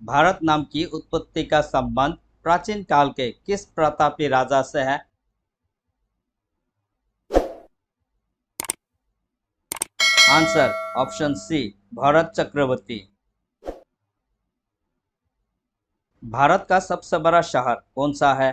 भारत नाम की उत्पत्ति का संबंध प्राचीन काल के किस प्रतापी राजा से है? Answer option C, Bharat Chakravarti. Bharat का सबसे बड़ा शहर कौन सा है?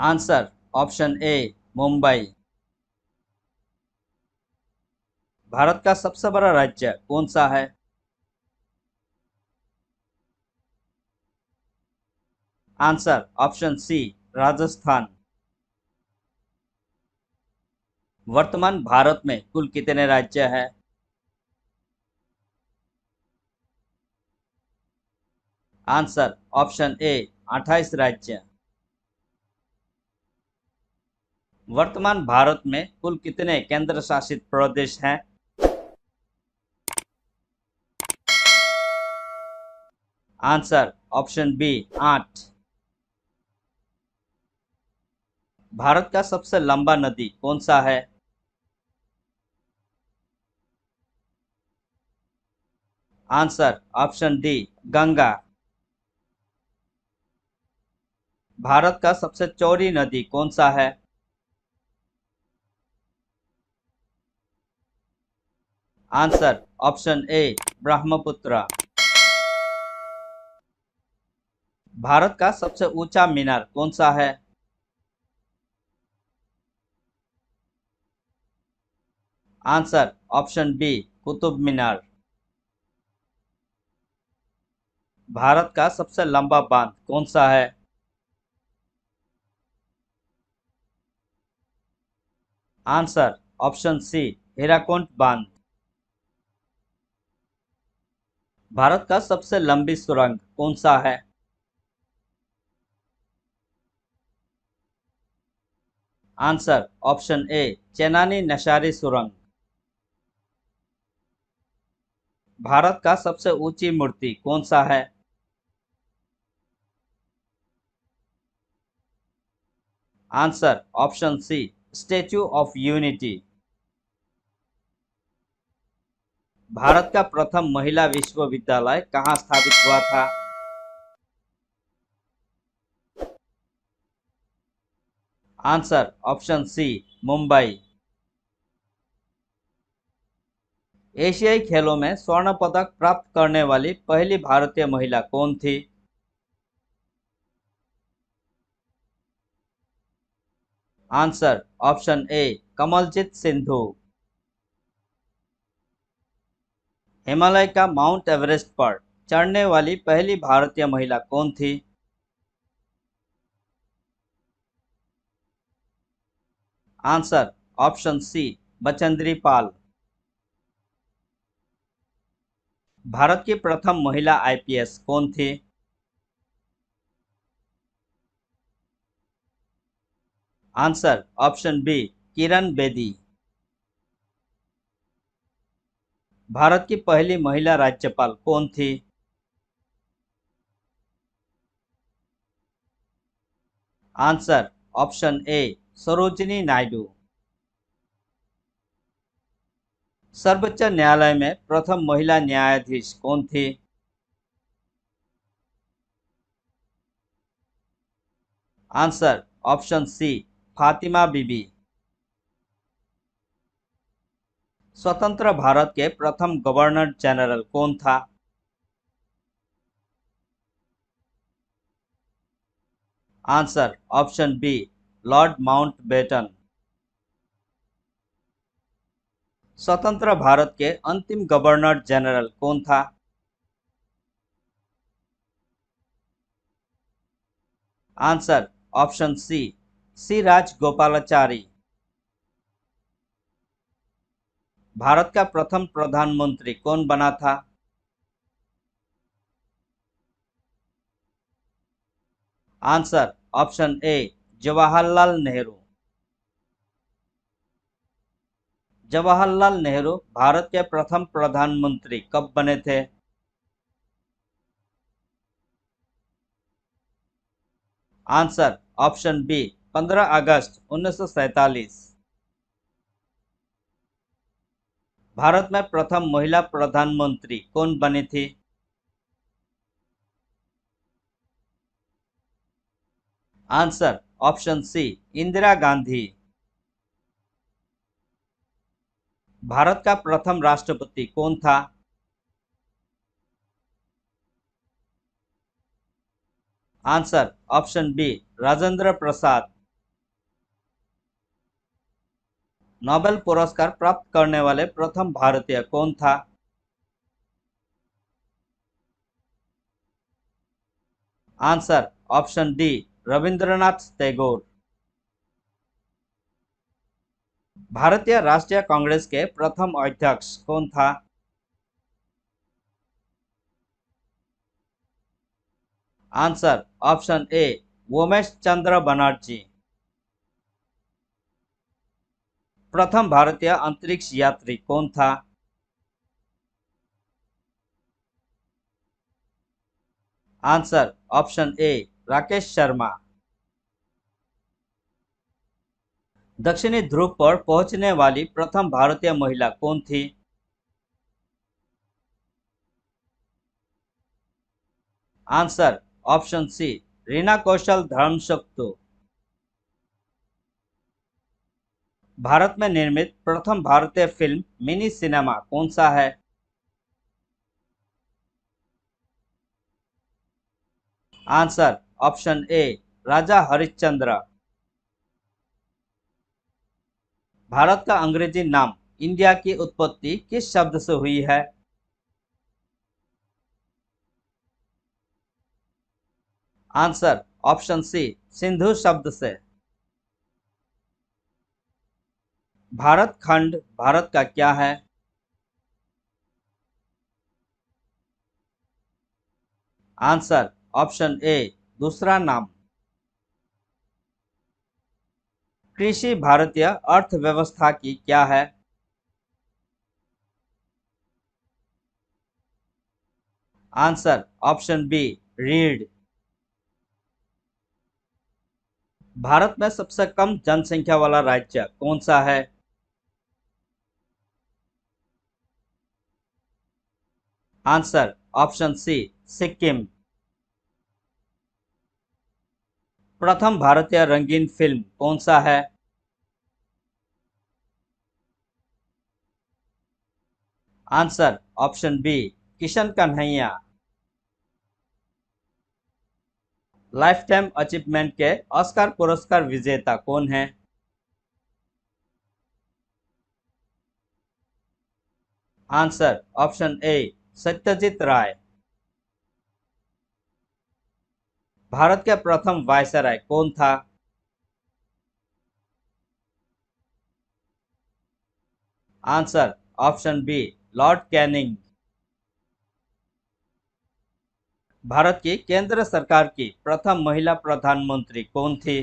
Answer option A, Mumbai. Bharat का सबसे बड़ा राज्य कौन सा है? Answer option C, Rajasthan. वर्तमान भारत में कुल कितने राज्य हैं? आंसर ऑप्शन ए, 28 राज्य। वर्तमान भारत में कुल कितने केंद्र शासित प्रदेश हैं? Answer option B, 8। भारत का सबसे लंबा नदी कौन सा है? Answer option D, Ganga. Bharat का सबसे चौड़ी नदी कौन सा है? आंसर ऑप्शन ए, ब्रह्मपुत्र। भारत का सबसे ऊंचा मीनार कौन सा है? Answer option B, Qutub Minar. Bharat का सबसे लंबा बांध कौन सा है? आंसर ऑप्शन सी, हीराकुंड बांध। भारत का सबसे लंबी सुरंग कौन सा है? Answer option A, Chenani Nashri सुरंग। भारत का सबसे ऊंची मूर्ति कौन सा है? Answer option C, statue of unity. Bharat का प्रथम महिला विश्वविद्यालय कहाँ स्थापित हुआ था? Answer option C, Mumbai. एशियाई खेलों में स्वर्ण पदक प्राप्त करने वाली पहली भारतीय महिला कौन थी? Answer option A, Kamaljeet Sindhu. Himalaya का माउंट एवरेस्ट पर चढ़ने वाली पहली भारतीय महिला कौन थी? Answer option C, Bachendri Pal. Bharat की प्रथम महिला आईपीएस कौन थी? Answer option B, Kiran Bedi. Bharat की पहली महिला राज्यपाल कौन थी? Answer option A, Sarojini Naidu. सर्वोच्च न्यायालय में प्रथम महिला न्यायाधीश कौन थी? Answer option C, Fatima Bibi. स्वतंत्र भारत के प्रथम गवर्नर जनरल कौन था? Answer option B, lord Mountbatten. स्वतंत्र भारत के अंतिम गवर्नर जनरल कौन था? आंसर ऑप्शन सी, सी राजगोपालाचारी। भारत का प्रथम प्रधानमंत्री कौन बना था? Answer option A, Jawaharlal Nehru. Jawaharlal Nehru Bharat के प्रथम प्रधानमंत्री कब बने थे? आंसर ऑप्शन बी, 15 अगस्त 1947। भारत में प्रथम महिला प्रधानमंत्री कौन बनी थी? Answer option C, Indira Gandhi. Bharat का प्रथम राष्ट्रपति कौन था? Answer option B, Rajendra Prasad. Nobel पुरस्कार प्राप्त करने वाले प्रथम भारतीय कौन था? Answer option D, Rabindranath Tagore. Bharatiya Rashtriya Congress के प्रथम अध्यक्ष कौन था? आंसर ऑप्शन ए, उमेश चंद्र बनर्जी। प्रथम भारतीय अंतरिक्ष यात्री कौन था? आंसर ऑप्शन ए, राकेश शर्मा। दक्षिणी ध्रुव पर पहुंचने वाली प्रथम भारतीय महिला कौन थी? आंसर ऑप्शन सी, रीना कौशल धर्मशक्तु। भारत में निर्मित प्रथम भारतीय फिल्म मिनी सिनेमा कौन सा है? आंसर ऑप्शन ए, राजा हरिश्चंद्र। भारत का अंग्रेजी नाम इंडिया की उत्पत्ति किस शब्द से हुई है? आंसर ऑप्शन सी, सिंधु शब्द से। भारत खंड भारत का क्या है? आंसर ऑप्शन ए, दूसरा नाम। कृषि भारतीय अर्थव्यवस्था की क्या है? आंसर ऑप्शन बी, रीढ़। भारत में सबसे कम जनसंख्या वाला राज्य कौन सा है? Answer option C, Sikkim. प्रथम भारतीय रंगीन फिल्म कौन सा है? Answer option B, Kishan Kanhaiya. Lifetime achievement के ऑस्कर पुरस्कार विजेता कौन है? Answer option A, Satyajit Ray. Bharat के प्रथम वायसराय कौन था? Answer option B, lord Canning. Bharat की केंद्र सरकार की प्रथम महिला प्रधानमंत्री कौन थी?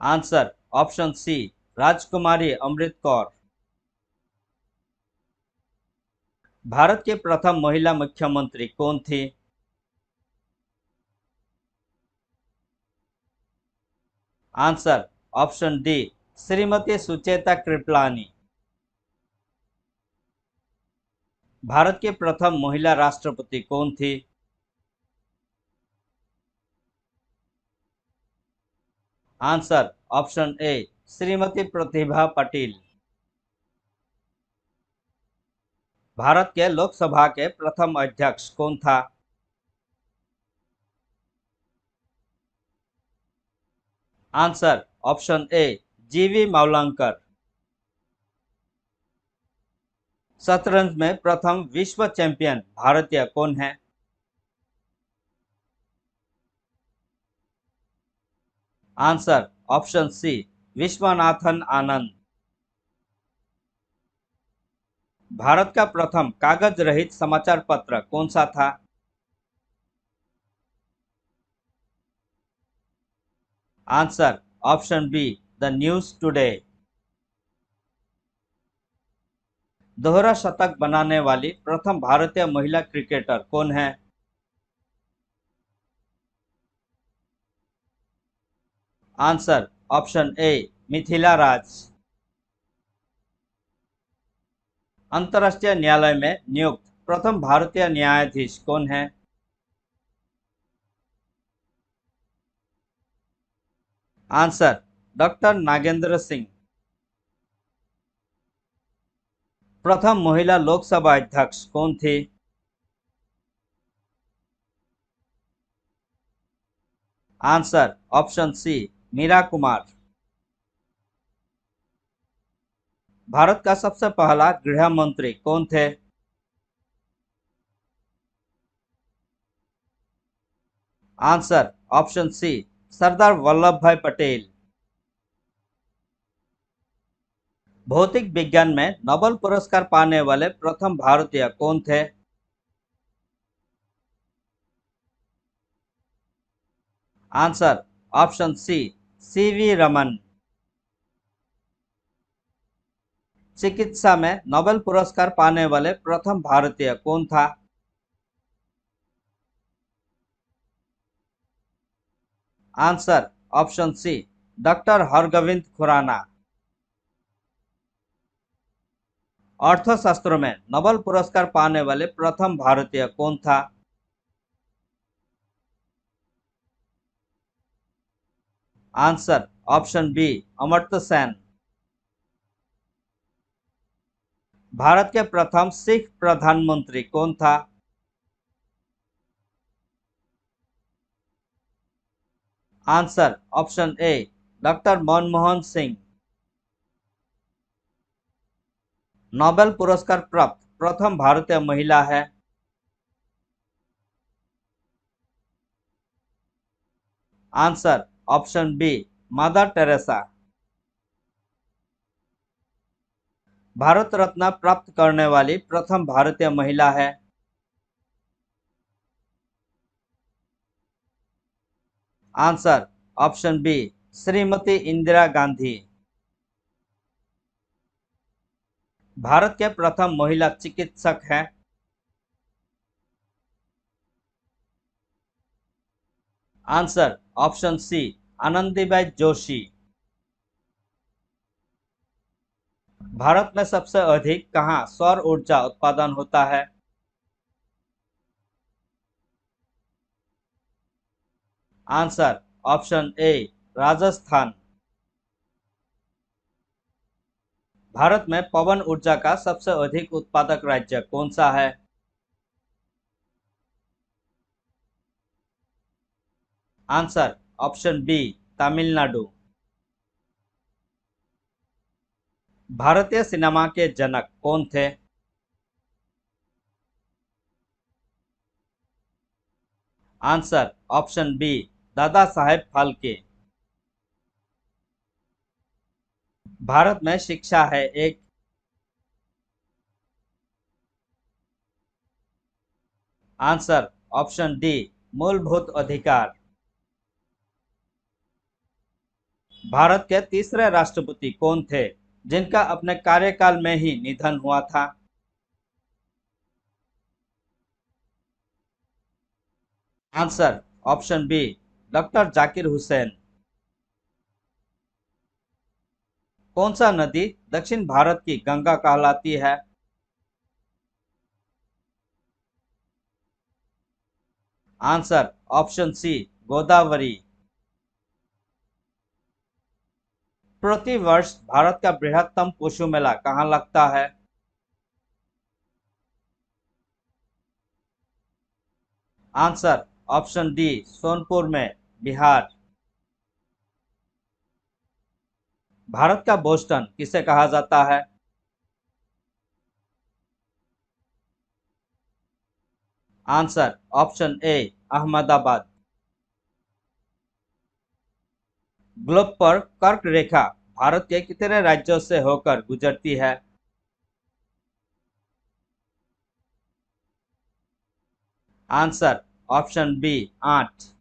आंसर ऑप्शन सी, राजकुमारी अमृत कौर। भारत की प्रथम महिला मुख्यमंत्री कौन थी? Answer option D, Shrimati Sucheta Kripalani. Bharat की प्रथम महिला राष्ट्रपति कौन थी? आंसर ऑप्शन ए, श्रीमती प्रतिभा पाटिल। भारत के लोकसभा के प्रथम अध्यक्ष कौन था? आंसर ऑप्शन ए, जीवी मावलंकर। शतरंज में प्रथम विश्व चैंपियन भारतीय कौन है? Answer option C, Viswanathan Anand. Bharat का प्रथम कागज रहित समाचार पत्र कौन सा था? Answer option B, the news today. दोहरा शतक बनाने वाली प्रथम भारतीय महिला क्रिकेटर कौन है? Answer option A, Mithali Raj. अंतर्राष्ट्रीय न्यायालय में नियुक्त प्रथम भारतीय न्यायाधीश कौन है? Answer doctor Nagendra Singh. प्रथम महिला लोकसभा अध्यक्ष कौन थी? Answer option C Meira Kumar. Bharat का सबसे पहला गृह मंत्री कौन थे? Answer option C Sardar Vallabhbhai Patel. भौतिक विज्ञान में नोबेल पुरस्कार पाने वाले प्रथम भारतीय कौन थे? Answer option C CV Raman. चिकित्सा में नोबेल पुरस्कार पाने वाले प्रथम भारतीय कौन था? Answer option C doctor Hargobind Khorana. अर्थशास्त्र में नोबेल पुरस्कार पाने वाले प्रथम भारतीय कौन था? Answer option B Amartya Sen. Bharat के प्रथम सिख प्रधानमंत्री कौन था? Answer option A doctor Manmohan Singh. Nobel पुरस्कार प्राप्त प्रथम भारतीय महिला है? Answer option B mother Teresa. Bharat Ratna प्राप्त करने वाली प्रथम भारतीय महिला है? Answer option B Shrimati Indira Gandhi. Bharat के प्रथम महिला चिकित्सक हैं? Answer option C Anandibai Joshi. Bharat में सबसे अधिक कहाँ सौर ऊर्जा उत्पादन होता है? आंसर ऑप्शन ए राजस्थान। भारत में पवन ऊर्जा का सबसे अधिक उत्पादक राज्य कौन सा है? Answer option B Tamil Nadu. भारतीय सिनेमा के जनक कौन थे? Answer option B Dada Saheb Phalke. Bharat में शिक्षा है एक? आंसर ऑप्शन डी मूलभूत अधिकार। भारत के तीसरे राष्ट्रपति कौन थे जिनका अपने कार्यकाल में ही निधन हुआ था? Answer option B doctor Zakir Hussain. कौन सा नदी दक्षिण भारत की गंगा कहलाती है? Answer option C Godavari. प्रति वर्ष भारत का बृहत्तम पशु मेला कहाँ लगता है? आंसर ऑप्शन डी सोनपुर में, बिहार। भारत का बोस्टन किसे कहा जाता है? आंसर ऑप्शन ए अहमदाबाद। ग्लोब पर कर्क रेखा भारत के कितने राज्यों से होकर गुजरती है? Answer option B 8।